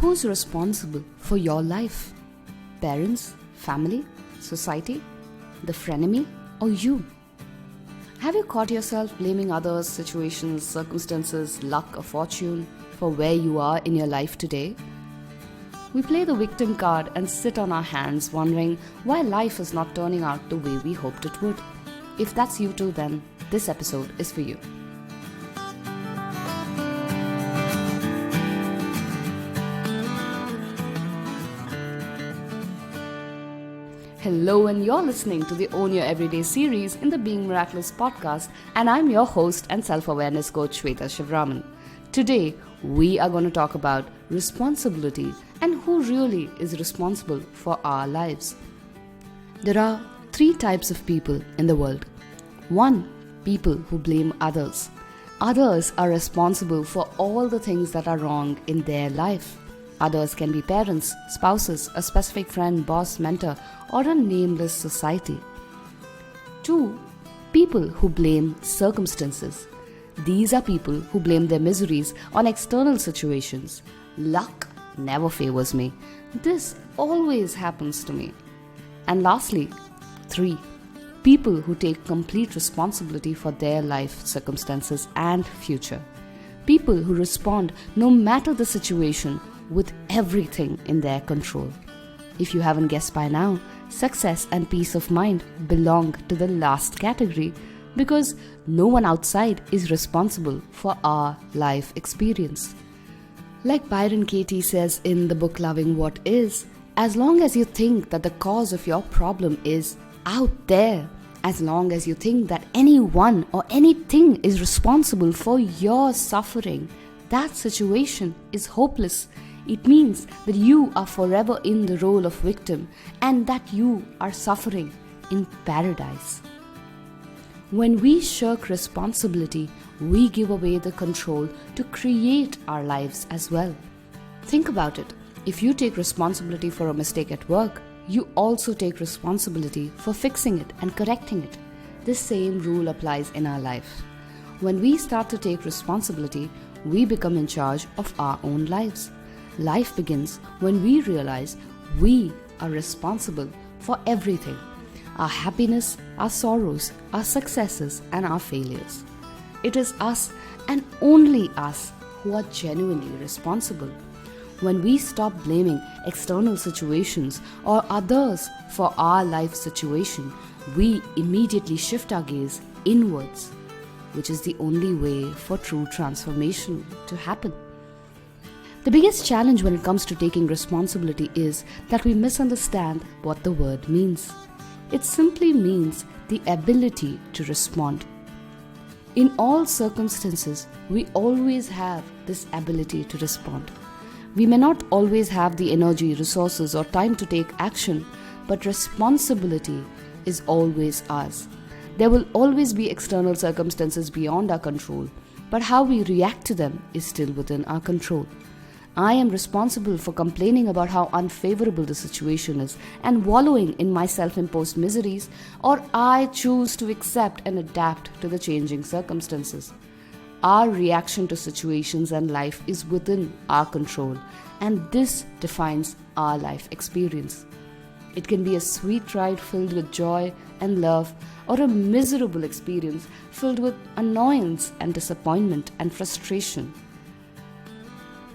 Who's responsible for your life? Parents, family, society, the frenemy, or you? Have you caught yourself blaming others, situations, circumstances, luck, or fortune for where you are in your life today? We play the victim card and sit on our hands wondering why life is not turning out the way we hoped it would. If that's you too, then this episode is for you. Hello, and you're listening to the Own Your Everyday series in the Being Miraculous podcast, and I'm your host and self-awareness coach Shweta Shivraman. Today, we are going to talk about responsibility and who really is responsible for our lives. There are 3 types of people in the world. 1. People who blame others. Others are responsible for all the things that are wrong in their life. Others can be parents, spouses, a specific friend, boss, mentor, or a nameless society. 2. People who blame circumstances. These are people who blame their miseries on external situations. Luck never favors me. This always happens to me. And lastly, 3. People who take complete responsibility for their life circumstances and future. People who respond no matter the situation with everything in their control. If you haven't guessed by now, success and peace of mind belong to the last category because no one outside is responsible for our life experience. Like Byron Katie says in the book Loving What Is, as long as you think that the cause of your problem is out there, as long as you think that anyone or anything is responsible for your suffering, that situation is hopeless. It means that you are forever in the role of victim and that you are suffering in paradise. When we shirk responsibility, we give away the control to create our lives as well. Think about it. If you take responsibility for a mistake at work, you also take responsibility for fixing it and correcting it. The same rule applies in our life. When we start to take responsibility, we become in charge of our own lives. Life begins when we realize we are responsible for everything. Our happiness, our sorrows, our successes, and our failures. It is us and only us who are genuinely responsible. When we stop blaming external situations or others for our life situation, we immediately shift our gaze inwards, which is the only way for true transformation to happen. The biggest challenge when it comes to taking responsibility is that we misunderstand what the word means. It simply means the ability to respond. In all circumstances, we always have this ability to respond. We may not always have the energy, resources, or time to take action, but responsibility is always ours. There will always be external circumstances beyond our control, but how we react to them is still within our control. I am responsible for complaining about how unfavorable the situation is and wallowing in my self-imposed miseries, or I choose to accept and adapt to the changing circumstances. Our reaction to situations and life is within our control, and this defines our life experience. It can be a sweet ride filled with joy and love, or a miserable experience filled with annoyance and disappointment and frustration.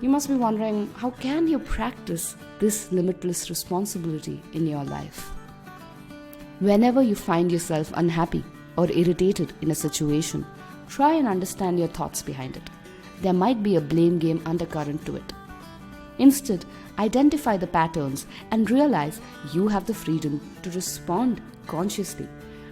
You must be wondering, how can you practice this limitless responsibility in your life? Whenever you find yourself unhappy or irritated in a situation, try and understand your thoughts behind it. There might be a blame game undercurrent to it. Instead, identify the patterns and realize you have the freedom to respond consciously.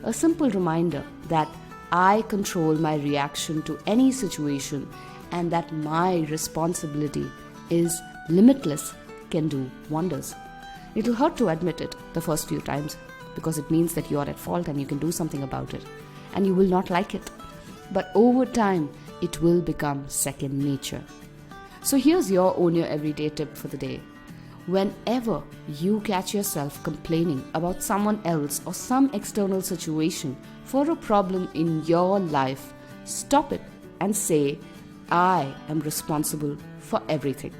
A simple reminder that I control my reaction to any situation and that my responsibility is limitless can do wonders. It'll hurt to admit it the first few times because it means that you are at fault and you can do something about it, and you will not like it. But over time, it will become second nature. So here's your Own Your Everyday tip for the day. Whenever you catch yourself complaining about someone else or some external situation for a problem in your life, stop it and say, I am responsible for everything.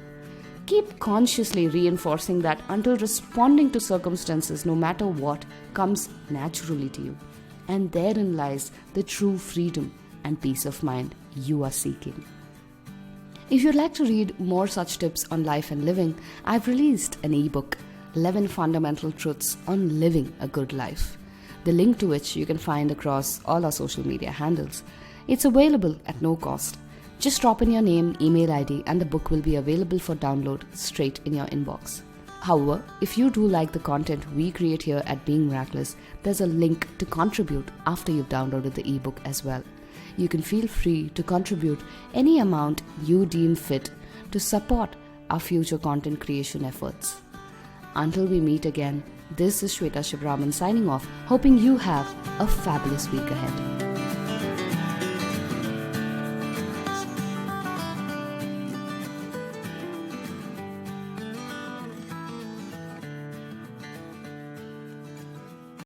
Keep consciously reinforcing that until responding to circumstances, no matter what, comes naturally to you. And therein lies the true freedom and peace of mind you are seeking. If you'd like to read more such tips on life and living, I've released an ebook, 11 Fundamental Truths on Living a Good Life, the link to which you can find across all our social media handles. It's available at no cost. Just drop in your name, email ID, and the book will be available for download straight in your inbox. However, if you do like the content we create here at Being Miraculous, there's a link to contribute after you've downloaded the ebook as well. You can feel free to contribute any amount you deem fit to support our future content creation efforts. Until we meet again, this is Shweta Shivraman signing off, hoping you have a fabulous week ahead.